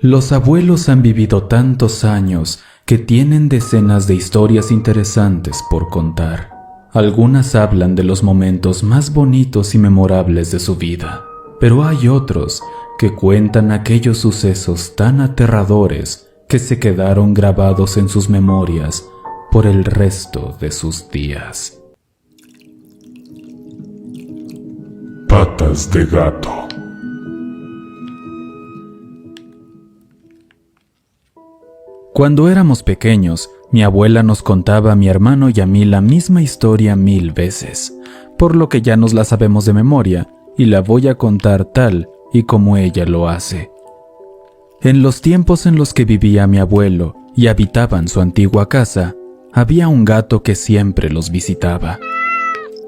Los abuelos han vivido tantos años que tienen decenas de historias interesantes por contar. Algunas hablan de los momentos más bonitos y memorables de su vida, pero hay otros que cuentan aquellos sucesos tan aterradores que se quedaron grabados en sus memorias por el resto de sus días. Patas de gato. Cuando éramos pequeños, mi abuela nos contaba a mi hermano y a mí la misma historia 1000 veces, por lo que ya nos la sabemos de memoria y la voy a contar tal y como ella lo hace. En los tiempos en los que vivía mi abuelo y habitaban su antigua casa, había un gato que siempre los visitaba.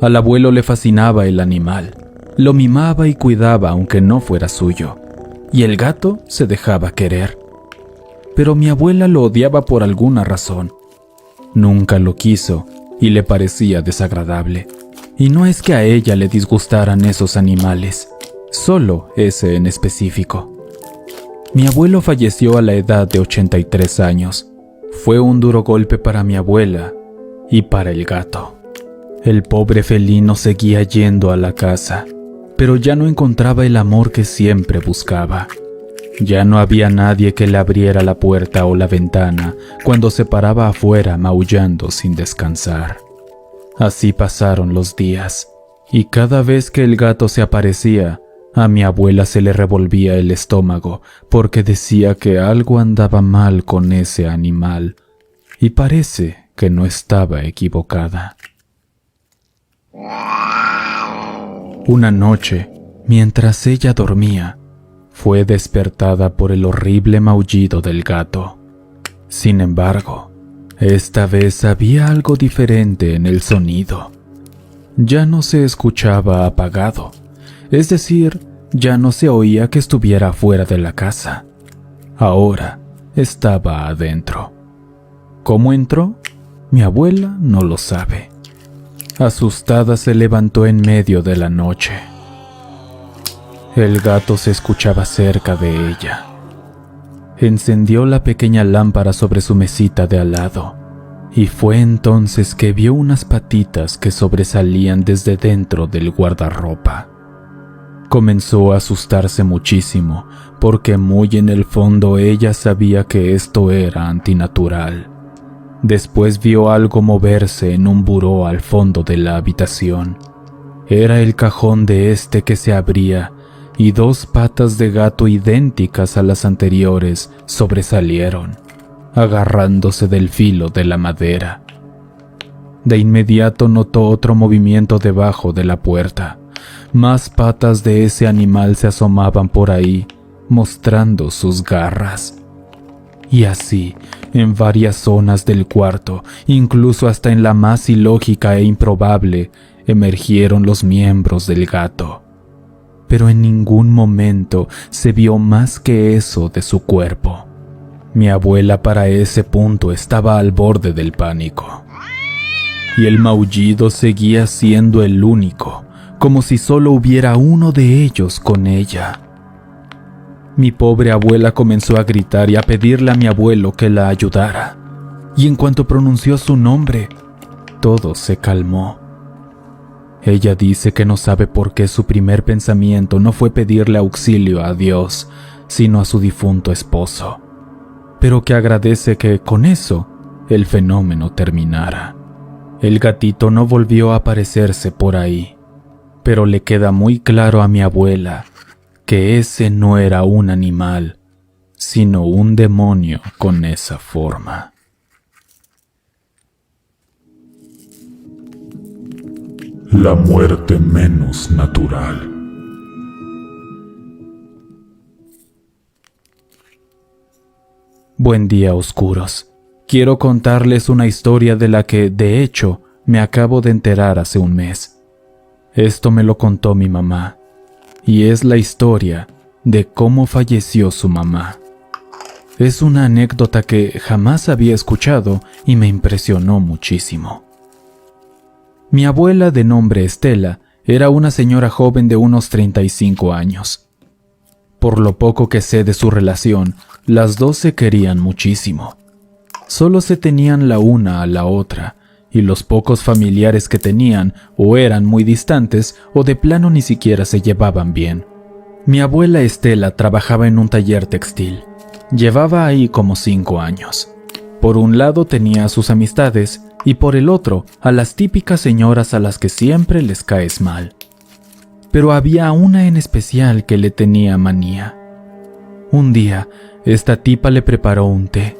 Al abuelo le fascinaba el animal, lo mimaba y cuidaba aunque no fuera suyo, y el gato se dejaba querer. Pero mi abuela lo odiaba por alguna razón. Nunca lo quiso y le parecía desagradable. Y no es que a ella le disgustaran esos animales, solo ese en específico. Mi abuelo falleció a la edad de 83 años. Fue un duro golpe para mi abuela y para el gato. El pobre felino seguía yendo a la casa, pero ya no encontraba el amor que siempre buscaba. Ya no había nadie que le abriera la puerta o la ventana cuando se paraba afuera maullando sin descansar. Así pasaron los días, y cada vez que el gato se aparecía, a mi abuela se le revolvía el estómago porque decía que algo andaba mal con ese animal, y parece que no estaba equivocada. Una noche, mientras ella dormía, fue despertada por el horrible maullido del gato. Sin embargo, esta vez había algo diferente en el sonido. Ya no se escuchaba apagado, es decir, ya no se oía que estuviera fuera de la casa. Ahora estaba adentro. ¿Cómo entró? Mi abuela no lo sabe. Asustada se levantó en medio de la noche. El gato se escuchaba cerca de ella. Encendió la pequeña lámpara sobre su mesita de al lado, y fue entonces que vio unas patitas que sobresalían desde dentro del guardarropa. Comenzó a asustarse muchísimo, porque muy en el fondo ella sabía que esto era antinatural. Después vio algo moverse en un buró al fondo de la habitación. Era el cajón de este que se abría, y 2 patas de gato idénticas a las anteriores sobresalieron, agarrándose del filo de la madera. De inmediato notó otro movimiento debajo de la puerta. Más patas de ese animal se asomaban por ahí, mostrando sus garras. Y así, en varias zonas del cuarto, incluso hasta en la más ilógica e improbable, emergieron los miembros del gato. Pero en ningún momento se vio más que eso de su cuerpo. Mi abuela para ese punto estaba al borde del pánico. Y el maullido seguía siendo el único, como si solo hubiera uno de ellos con ella. Mi pobre abuela comenzó a gritar y a pedirle a mi abuelo que la ayudara. Y en cuanto pronunció su nombre, todo se calmó. Ella dice que no sabe por qué su primer pensamiento no fue pedirle auxilio a Dios, sino a su difunto esposo, pero que agradece que, con eso, el fenómeno terminara. El gatito no volvió a aparecerse por ahí, pero le queda muy claro a mi abuela que ese no era un animal, sino un demonio con esa forma. La muerte menos natural. Buen día, oscuros. Quiero contarles una historia de la que, de hecho, me acabo de enterar hace un mes. Esto me lo contó mi mamá, y es la historia de cómo falleció su mamá. Es una anécdota que jamás había escuchado y me impresionó muchísimo. Mi abuela, de nombre Estela, era una señora joven de unos 35 años. Por lo poco que sé de su relación, Las dos se querían muchísimo. Solo se tenían la una a la otra, y los pocos familiares que tenían o eran muy distantes o de plano ni siquiera se llevaban bien. Mi abuela Estela trabajaba en un taller textil. Llevaba ahí como 5 años. Por un lado tenía a sus amistades y por el otro a las típicas señoras a las que siempre les caes mal. Pero había una en especial que le tenía manía. Un día, esta tipa le preparó un té.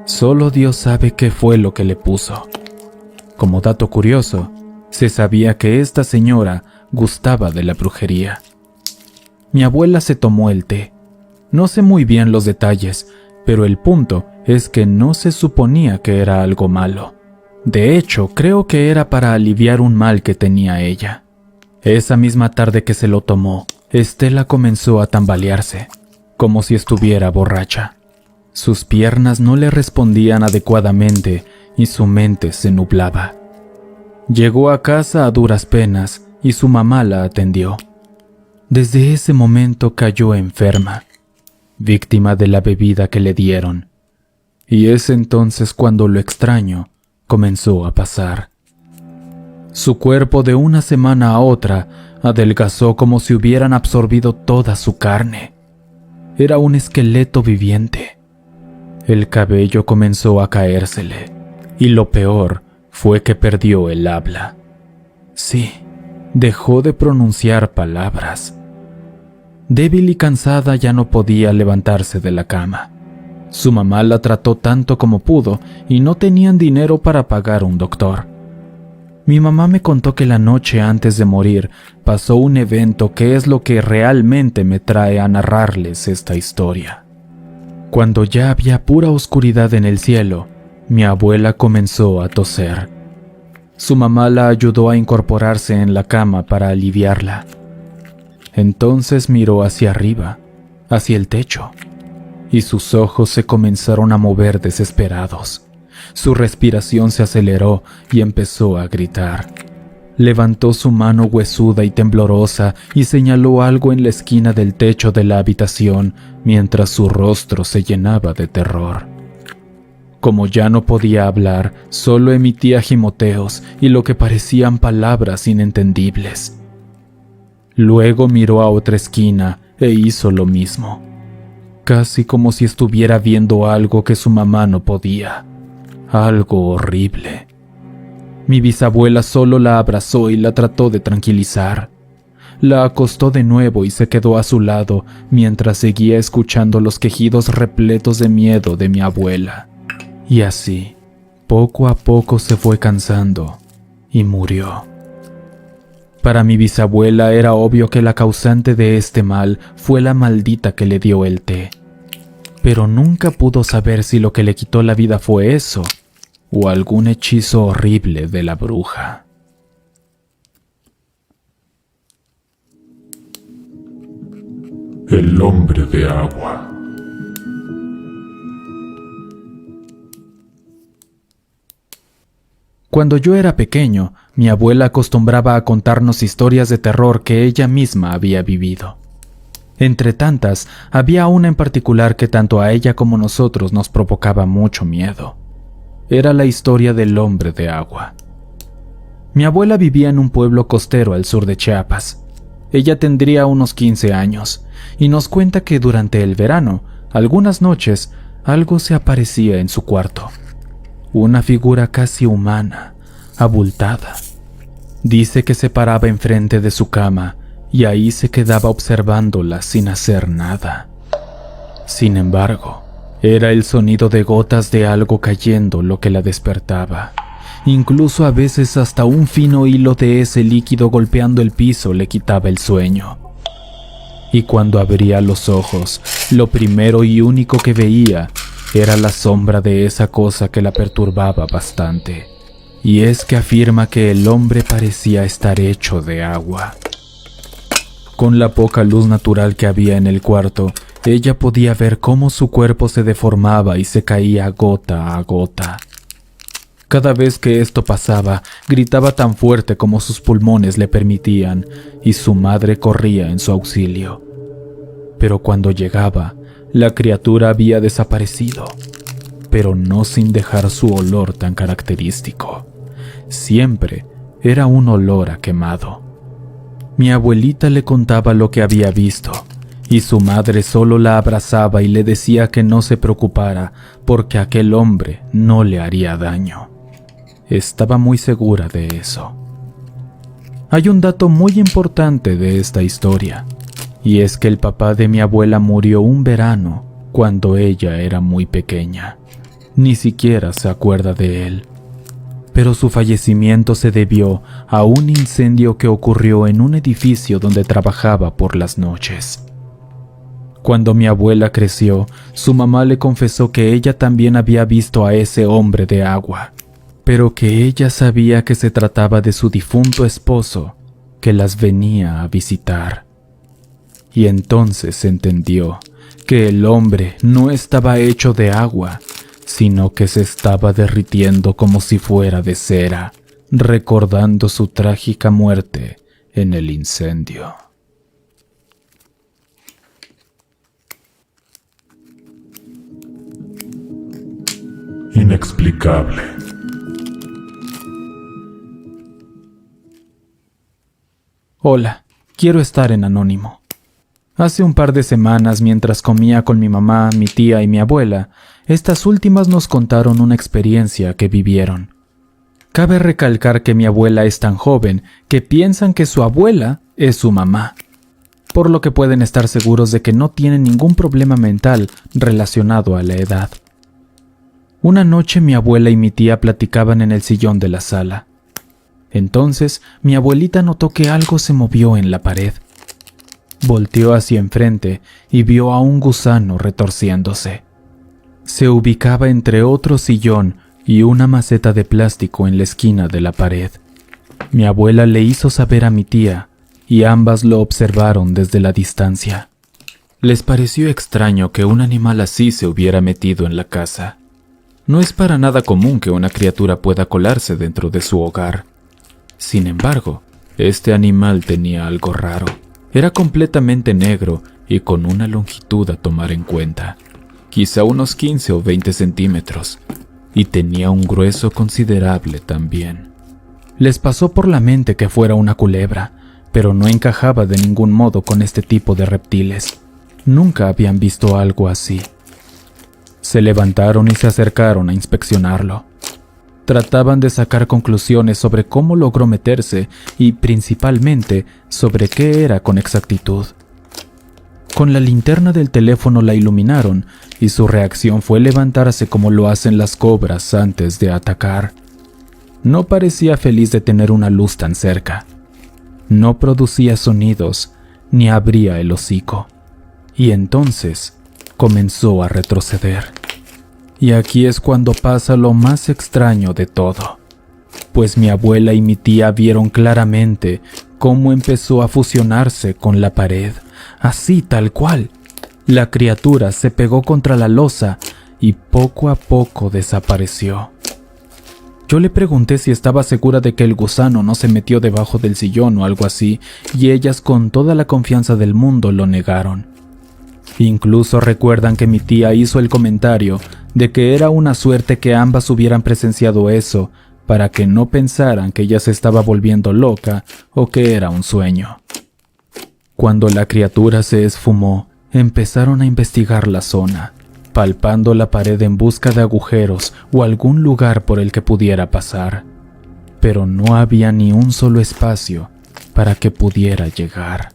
Solo Dios sabe qué fue lo que le puso. Como dato curioso, se sabía que esta señora gustaba de la brujería. Mi abuela se tomó el té. No sé muy bien los detalles, pero el punto es que no se suponía que era algo malo. De hecho, creo que era para aliviar un mal que tenía ella. Esa misma tarde que se lo tomó, Estela comenzó a tambalearse, como si estuviera borracha. Sus piernas no le respondían adecuadamente y su mente se nublaba. Llegó a casa a duras penas y su mamá la atendió. Desde ese momento cayó enferma, víctima de la bebida que le dieron. Y es entonces cuando lo extraño comenzó a pasar. Su cuerpo de una semana a otra adelgazó como si hubieran absorbido toda su carne. Era un esqueleto viviente. El cabello comenzó a caérsele, y lo peor fue que perdió el habla. Sí, dejó de pronunciar palabras. Débil y cansada ya no podía levantarse de la cama. Su mamá la trató tanto como pudo y no tenían dinero para pagar un doctor. Mi mamá me contó que la noche antes de morir pasó un evento que es lo que realmente me trae a narrarles esta historia. Cuando ya había pura oscuridad en el cielo, mi abuela comenzó a toser. Su mamá la ayudó a incorporarse en la cama para aliviarla. Entonces miró hacia arriba, hacia el techo, y sus ojos se comenzaron a mover desesperados. Su respiración se aceleró y empezó a gritar. Levantó su mano huesuda y temblorosa y señaló algo en la esquina del techo de la habitación mientras su rostro se llenaba de terror. Como ya no podía hablar, solo emitía gimoteos y lo que parecían palabras inentendibles. Luego miró a otra esquina e hizo lo mismo, casi como si estuviera viendo algo que su mamá no podía, algo horrible. Mi bisabuela solo la abrazó y la trató de tranquilizar. La acostó de nuevo y se quedó a su lado mientras seguía escuchando los quejidos repletos de miedo de mi abuela. Y así, poco a poco se fue cansando y murió. Para mi bisabuela era obvio que la causante de este mal fue la maldita que le dio el té, pero nunca pudo saber si lo que le quitó la vida fue eso o algún hechizo horrible de la bruja. El hombre de agua. Cuando yo era pequeño, mi abuela acostumbraba a contarnos historias de terror que ella misma había vivido. Entre tantas, había una en particular que tanto a ella como a nosotros nos provocaba mucho miedo. Era la historia del hombre de agua. Mi abuela vivía en un pueblo costero al sur de Chiapas. Ella tendría unos 15 años, y nos cuenta que durante el verano, algunas noches, algo se aparecía en su cuarto. Una figura casi humana, abultada. Dice que se paraba enfrente de su cama y ahí se quedaba observándola sin hacer nada. Sin embargo, era el sonido de gotas de algo cayendo lo que la despertaba. Incluso a veces hasta un fino hilo de ese líquido golpeando el piso le quitaba el sueño. Y cuando abría los ojos, lo primero y único que veía era la sombra de esa cosa que la perturbaba bastante. Y es que afirma que el hombre parecía estar hecho de agua. Con la poca luz natural que había en el cuarto, ella podía ver cómo su cuerpo se deformaba y se caía gota a gota. Cada vez que esto pasaba, gritaba tan fuerte como sus pulmones le permitían, y su madre corría en su auxilio. Pero cuando llegaba, La criatura había desaparecido, pero no sin dejar su olor tan característico. Siempre era un olor a quemado. Mi abuelita le contaba lo que había visto, y su madre solo la abrazaba y le decía que no se preocupara porque aquel hombre no le haría daño. Estaba muy segura de eso. Hay un dato muy importante de esta historia, y es que el papá de mi abuela murió un verano cuando ella era muy pequeña. Ni siquiera se acuerda de él. Pero su fallecimiento se debió a un incendio que ocurrió en un edificio donde trabajaba por las noches. Cuando mi abuela creció, su mamá le confesó que ella también había visto a ese hombre de agua, pero que ella sabía que se trataba de su difunto esposo, que las venía a visitar. Y entonces entendió que el hombre no estaba hecho de agua, sino que se estaba derritiendo como si fuera de cera, recordando su trágica muerte en el incendio. Inexplicable. Hola, quiero estar en anónimo. Hace un par de semanas, mientras comía con mi mamá, mi tía y mi abuela, estas últimas nos contaron una experiencia que vivieron. Cabe recalcar que mi abuela es tan joven que piensan que su abuela es su mamá, por lo que pueden estar seguros de que no tienen ningún problema mental relacionado a la edad. Una noche mi abuela y mi tía platicaban en el sillón de la sala. Entonces mi abuelita notó que algo se movió en la pared. Volteó hacia enfrente y vio a un gusano retorciéndose. Se ubicaba entre otro sillón y una maceta de plástico en la esquina de la pared. Mi abuela le hizo saber a mi tía y ambas lo observaron desde la distancia. Les pareció extraño que un animal así se hubiera metido en la casa. No es para nada común que una criatura pueda colarse dentro de su hogar. Sin embargo, este animal tenía algo raro. Era completamente negro y con una longitud a tomar en cuenta, quizá unos 15 o 20 centímetros, y tenía un grueso considerable también. Les pasó por la mente que fuera una culebra, pero no encajaba de ningún modo con este tipo de reptiles. Nunca habían visto algo así. Se levantaron y se acercaron a inspeccionarlo. Trataban de sacar conclusiones sobre cómo logró meterse y, principalmente, sobre qué era con exactitud. Con la linterna del teléfono la iluminaron y su reacción fue levantarse como lo hacen las cobras antes de atacar. No parecía feliz de tener una luz tan cerca. No producía sonidos ni abría el hocico. Y entonces comenzó a retroceder. Y aquí es cuando pasa lo más extraño de todo, pues mi abuela y mi tía vieron claramente cómo empezó a fusionarse con la pared, así tal cual. La criatura se pegó contra la losa y poco a poco desapareció. Yo le pregunté si estaba segura de que el gusano no se metió debajo del sillón o algo así, y ellas con toda la confianza del mundo lo negaron. Incluso recuerdan que mi tía hizo el comentario de que era una suerte que ambas hubieran presenciado eso para que no pensaran que ella se estaba volviendo loca o que era un sueño. Cuando la criatura se esfumó, empezaron a investigar la zona, palpando la pared en busca de agujeros o algún lugar por el que pudiera pasar, pero no había ni un solo espacio para que pudiera llegar.